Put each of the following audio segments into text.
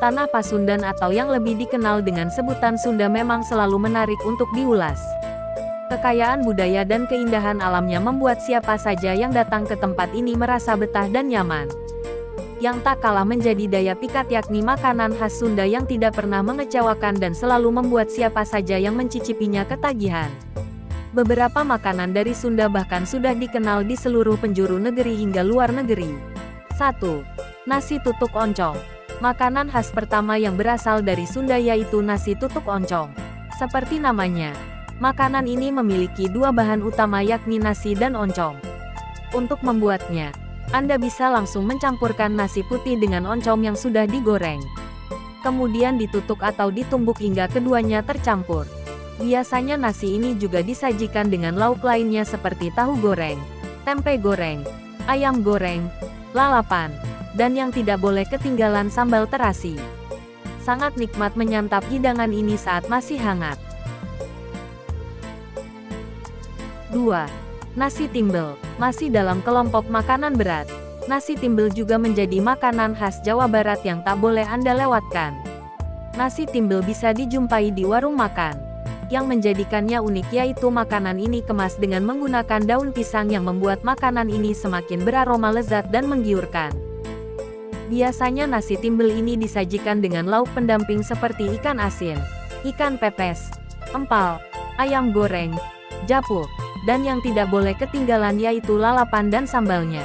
Tanah Pasundan atau yang lebih dikenal dengan sebutan Sunda memang selalu menarik untuk diulas. Kekayaan budaya dan keindahan alamnya membuat siapa saja yang datang ke tempat ini merasa betah dan nyaman. Yang tak kalah menjadi daya pikat yakni makanan khas Sunda yang tidak pernah mengecewakan dan selalu membuat siapa saja yang mencicipinya ketagihan. Beberapa makanan dari Sunda bahkan sudah dikenal di seluruh penjuru negeri hingga luar negeri. 1. Nasi tutuk oncom. Makanan khas pertama yang berasal dari Sunda yaitu nasi tutuk oncom. Seperti namanya, makanan ini memiliki dua bahan utama yakni nasi dan oncom. Untuk membuatnya, Anda bisa langsung mencampurkan nasi putih dengan oncom yang sudah digoreng. Kemudian ditutuk atau ditumbuk hingga keduanya tercampur. Biasanya nasi ini juga disajikan dengan lauk lainnya seperti tahu goreng, tempe goreng, ayam goreng, lalapan, dan yang tidak boleh ketinggalan sambal terasi. Sangat nikmat menyantap hidangan ini saat masih hangat. 2. Nasi timbel, masih dalam kelompok makanan berat. Nasi timbel juga menjadi makanan khas Jawa Barat yang tak boleh Anda lewatkan. Nasi timbel bisa dijumpai di warung makan. Yang menjadikannya unik yaitu makanan ini kemas dengan menggunakan daun pisang yang membuat makanan ini semakin beraroma lezat dan menggiurkan. Biasanya nasi timbel ini disajikan dengan lauk pendamping seperti ikan asin, ikan pepes, empal, ayam goreng, japuk, dan yang tidak boleh ketinggalan yaitu lalapan dan sambalnya.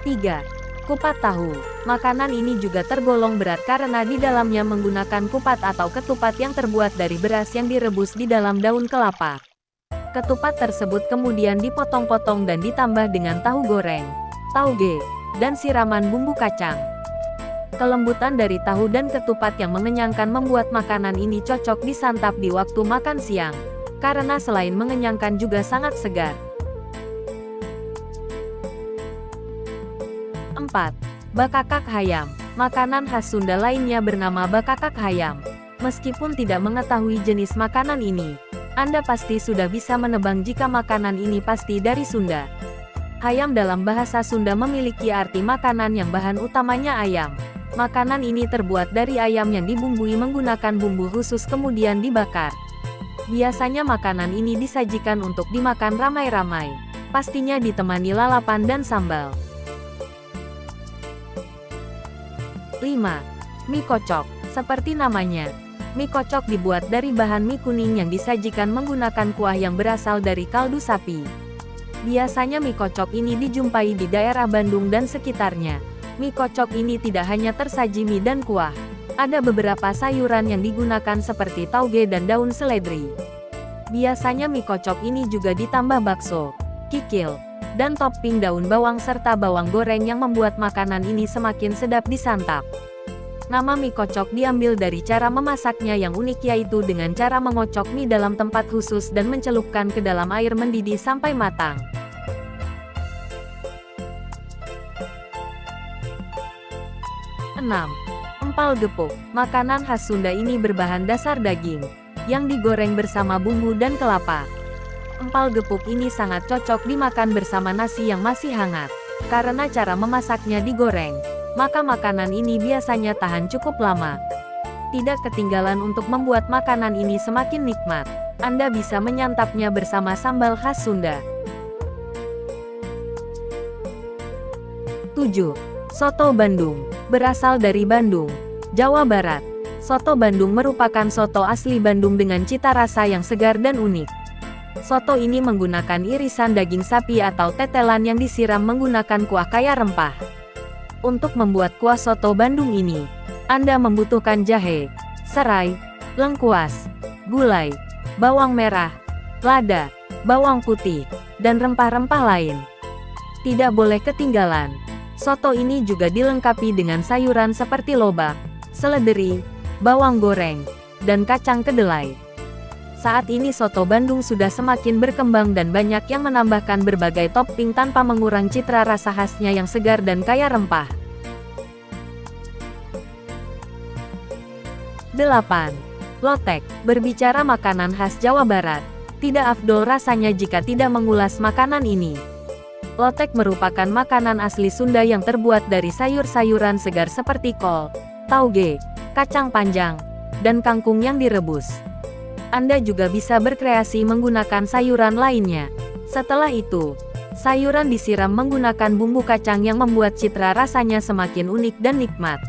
3. Kupat tahu. Makanan ini juga tergolong berat karena di dalamnya menggunakan kupat atau ketupat yang terbuat dari beras yang direbus di dalam daun kelapa. Ketupat tersebut kemudian dipotong-potong dan ditambah dengan tahu goreng, tauge, dan siraman bumbu kacang. Kelembutan dari tahu dan ketupat yang mengenyangkan membuat makanan ini cocok disantap di waktu makan siang, karena selain mengenyangkan juga sangat segar. 4. Bakakak hayam. Makanan khas Sunda lainnya bernama bakakak hayam. Meskipun tidak mengetahui jenis makanan ini, Anda pasti sudah bisa menebang jika makanan ini pasti dari Sunda. Hayam dalam bahasa Sunda memiliki arti makanan yang bahan utamanya ayam. Makanan ini terbuat dari ayam yang dibumbui menggunakan bumbu khusus kemudian dibakar. Biasanya makanan ini disajikan untuk dimakan ramai-ramai. Pastinya ditemani lalapan dan sambal. 5. Mie kocok. Seperti namanya, mie kocok dibuat dari bahan mie kuning yang disajikan menggunakan kuah yang berasal dari kaldu sapi. Biasanya mie kocok ini dijumpai di daerah Bandung dan sekitarnya. Mie kocok ini tidak hanya tersaji mie dan kuah. Ada beberapa sayuran yang digunakan seperti tauge dan daun seledri. Biasanya mie kocok ini juga ditambah bakso, kikil, dan topping daun bawang serta bawang goreng yang membuat makanan ini semakin sedap disantap. Nama mie kocok diambil dari cara memasaknya yang unik yaitu dengan cara mengocok mie dalam tempat khusus dan mencelupkan ke dalam air mendidih sampai matang. 6. Empal gepuk. Makanan khas Sunda ini berbahan dasar daging, yang digoreng bersama bumbu dan kelapa. Empal gepuk ini sangat cocok dimakan bersama nasi yang masih hangat. Karena cara memasaknya digoreng, maka makanan ini biasanya tahan cukup lama. Tidak ketinggalan untuk membuat makanan ini semakin nikmat. Anda bisa menyantapnya bersama sambal khas Sunda. 7. Soto Bandung. Berasal dari Bandung, Jawa Barat. Soto Bandung merupakan soto asli Bandung dengan cita rasa yang segar dan unik. Soto ini menggunakan irisan daging sapi atau tetelan yang disiram menggunakan kuah kaya rempah. Untuk membuat kuah soto Bandung ini, Anda membutuhkan jahe, serai, lengkuas, gulai, bawang merah, lada, bawang putih, dan rempah-rempah lain. Tidak boleh ketinggalan, soto ini juga dilengkapi dengan sayuran seperti lobak, seledri, bawang goreng, dan kacang kedelai. Saat ini soto Bandung sudah semakin berkembang dan banyak yang menambahkan berbagai topping tanpa mengurang citra rasa khasnya yang segar dan kaya rempah. 8. Lotek. Berbicara makanan khas Jawa Barat, tidak afdol rasanya jika tidak mengulas makanan ini. Lotek merupakan makanan asli Sunda yang terbuat dari sayur-sayuran segar seperti kol, tauge, kacang panjang, dan kangkung yang direbus. Anda juga bisa berkreasi menggunakan sayuran lainnya. Setelah itu, sayuran disiram menggunakan bumbu kacang yang membuat citra rasanya semakin unik dan nikmat.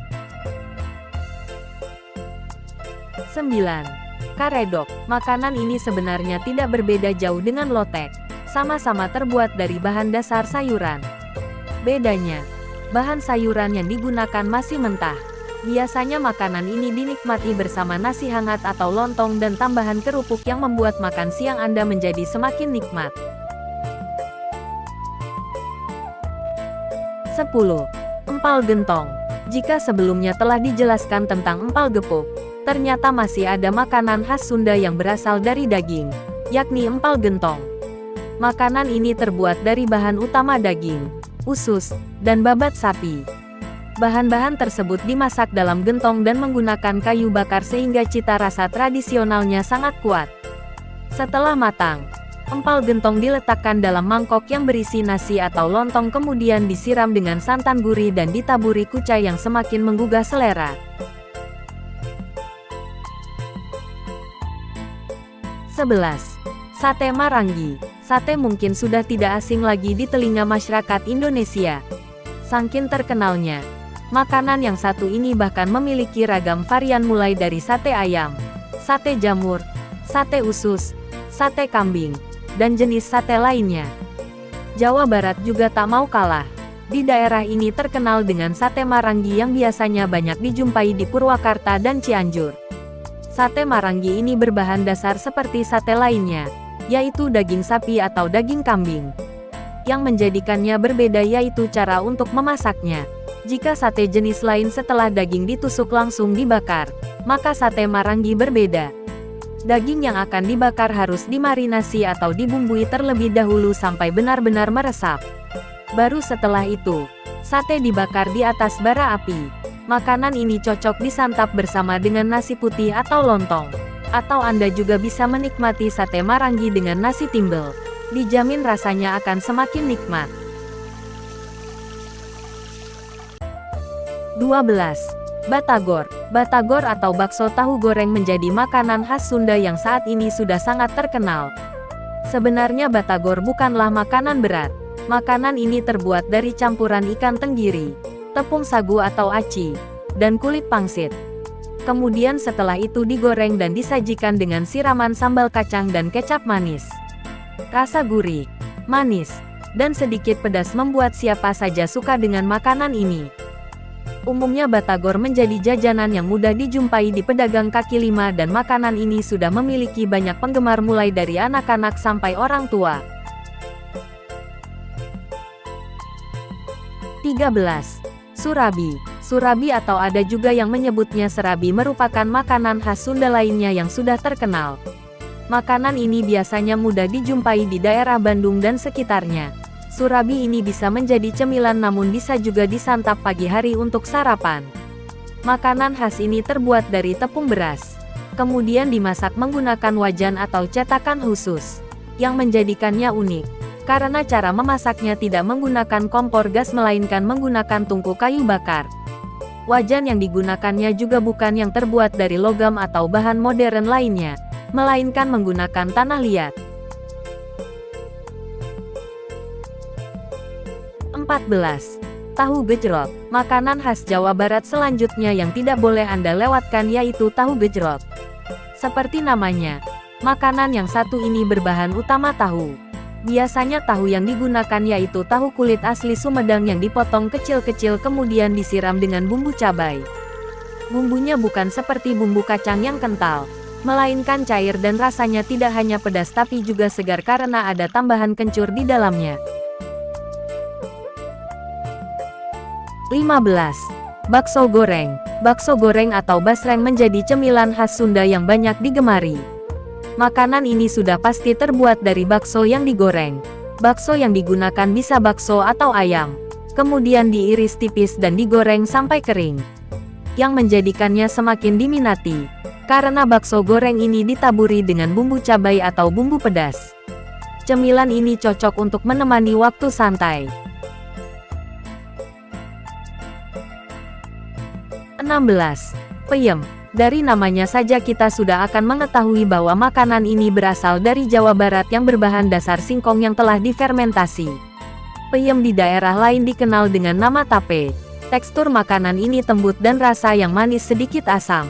9. Karedok. Makanan ini sebenarnya tidak berbeda jauh dengan lotek. Sama-sama terbuat dari bahan dasar sayuran. Bedanya, bahan sayuran yang digunakan masih mentah. Biasanya makanan ini dinikmati bersama nasi hangat atau lontong dan tambahan kerupuk yang membuat makan siang Anda menjadi semakin nikmat. 10. Empal gentong. Jika sebelumnya telah dijelaskan tentang empal gepuk, ternyata masih ada makanan khas Sunda yang berasal dari daging, yakni empal gentong. Makanan ini terbuat dari bahan utama daging, usus, dan babat sapi. Bahan-bahan tersebut dimasak dalam gentong dan menggunakan kayu bakar sehingga cita rasa tradisionalnya sangat kuat. Setelah matang, empal gentong diletakkan dalam mangkok yang berisi nasi atau lontong kemudian disiram dengan santan gurih dan ditaburi kucai yang semakin menggugah selera. 11. Sate Marangi. Sate mungkin sudah tidak asing lagi di telinga masyarakat Indonesia. Saking terkenalnya, makanan yang satu ini bahkan memiliki ragam varian mulai dari sate ayam, sate jamur, sate usus, sate kambing, dan jenis sate lainnya. Jawa Barat juga tak mau kalah. Di daerah ini terkenal dengan sate Marangi yang biasanya banyak dijumpai di Purwakarta dan Cianjur. Sate Marangi ini berbahan dasar seperti sate lainnya, yaitu daging sapi atau daging kambing. Yang menjadikannya berbeda yaitu cara untuk memasaknya. Jika sate jenis lain setelah daging ditusuk langsung dibakar, maka sate Marangi berbeda. Daging yang akan dibakar harus dimarinasi atau dibumbui terlebih dahulu sampai benar-benar meresap. Baru setelah itu, sate dibakar di atas bara api. Makanan ini cocok disantap bersama dengan nasi putih atau lontong. Atau Anda juga bisa menikmati sate Marangi dengan nasi timbel. Dijamin rasanya akan semakin nikmat. 12. Batagor. Batagor atau bakso tahu goreng menjadi makanan khas Sunda yang saat ini sudah sangat terkenal. Sebenarnya batagor bukanlah makanan berat. Makanan ini terbuat dari campuran ikan tenggiri, tepung sagu atau aci, dan kulit pangsit. Kemudian setelah itu digoreng dan disajikan dengan siraman sambal kacang dan kecap manis. Rasa gurih, manis, dan sedikit pedas membuat siapa saja suka dengan makanan ini. Umumnya batagor menjadi jajanan yang mudah dijumpai di pedagang kaki lima dan makanan ini sudah memiliki banyak penggemar mulai dari anak-anak sampai orang tua. 13. Surabi. Surabi atau ada juga yang menyebutnya serabi merupakan makanan khas Sunda lainnya yang sudah terkenal. Makanan ini biasanya mudah dijumpai di daerah Bandung dan sekitarnya. Surabi ini bisa menjadi cemilan namun bisa juga disantap pagi hari untuk sarapan. Makanan khas ini terbuat dari tepung beras. Kemudian dimasak menggunakan wajan atau cetakan khusus. Yang menjadikannya unik, karena cara memasaknya tidak menggunakan kompor gas melainkan menggunakan tungku kayu bakar. Wajan yang digunakannya juga bukan yang terbuat dari logam atau bahan modern lainnya, melainkan menggunakan tanah liat. 14. Tahu gejrot. Makanan khas Jawa Barat selanjutnya yang tidak boleh Anda lewatkan yaitu tahu gejrot. Seperti namanya, makanan yang satu ini berbahan utama tahu. Biasanya tahu yang digunakan yaitu tahu kulit asli Sumedang yang dipotong kecil-kecil kemudian disiram dengan bumbu cabai. Bumbunya bukan seperti bumbu kacang yang kental, melainkan cair dan rasanya tidak hanya pedas tapi juga segar karena ada tambahan kencur di dalamnya. 15. Bakso goreng. Bakso goreng atau basreng menjadi cemilan khas Sunda yang banyak digemari. Makanan ini sudah pasti terbuat dari bakso yang digoreng. Bakso yang digunakan bisa bakso atau ayam. Kemudian diiris tipis dan digoreng sampai kering. Yang menjadikannya semakin diminati, karena bakso goreng ini ditaburi dengan bumbu cabai atau bumbu pedas. Cemilan ini cocok untuk menemani waktu santai. 16. Peyem. Dari namanya saja kita sudah akan mengetahui bahwa makanan ini berasal dari Jawa Barat yang berbahan dasar singkong yang telah difermentasi. Peyem di daerah lain dikenal dengan nama tape. Tekstur makanan ini lembut dan rasa yang manis sedikit asam.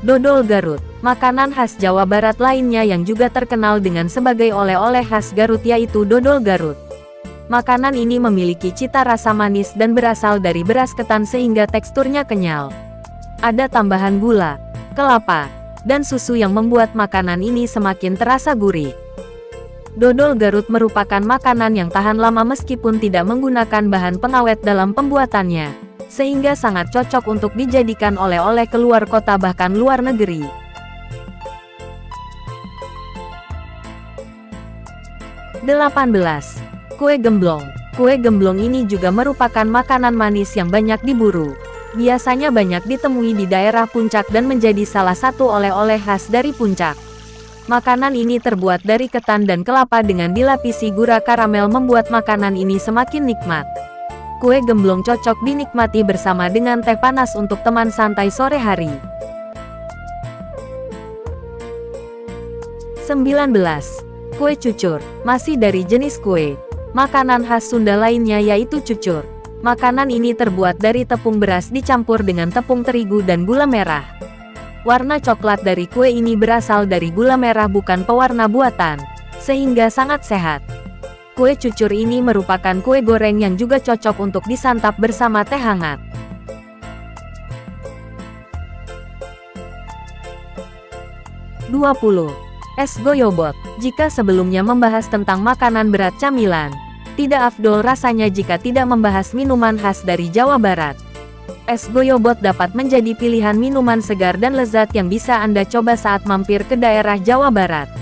Dodol Garut. Makanan khas Jawa Barat lainnya yang juga terkenal dengan sebagai oleh-oleh khas Garut yaitu dodol Garut. Makanan ini memiliki cita rasa manis dan berasal dari beras ketan sehingga teksturnya kenyal. Ada tambahan gula, kelapa, dan susu yang membuat makanan ini semakin terasa gurih. Dodol Garut merupakan makanan yang tahan lama meskipun tidak menggunakan bahan pengawet dalam pembuatannya, sehingga sangat cocok untuk dijadikan oleh-oleh keluar kota bahkan luar negeri. 18. Kue gemblong. Kue gemblong ini juga merupakan makanan manis yang banyak diburu. Biasanya banyak ditemui di daerah Puncak dan menjadi salah satu oleh-oleh khas dari Puncak. Makanan ini terbuat dari ketan dan kelapa dengan dilapisi gula karamel membuat makanan ini semakin nikmat. Kue gemblong cocok dinikmati bersama dengan teh panas untuk teman santai sore hari. 19. Kue cucur. Masih dari jenis kue. Makanan khas Sunda lainnya yaitu cucur. Makanan ini terbuat dari tepung beras dicampur dengan tepung terigu dan gula merah. Warna coklat dari kue ini berasal dari gula merah bukan pewarna buatan, sehingga sangat sehat. Kue cucur ini merupakan kue goreng yang juga cocok untuk disantap bersama teh hangat. 20. Es goyobot. Jika sebelumnya membahas tentang makanan berat camilan, tidak afdol rasanya jika tidak membahas minuman khas dari Jawa Barat. Es goyobot dapat menjadi pilihan minuman segar dan lezat yang bisa Anda coba saat mampir ke daerah Jawa Barat.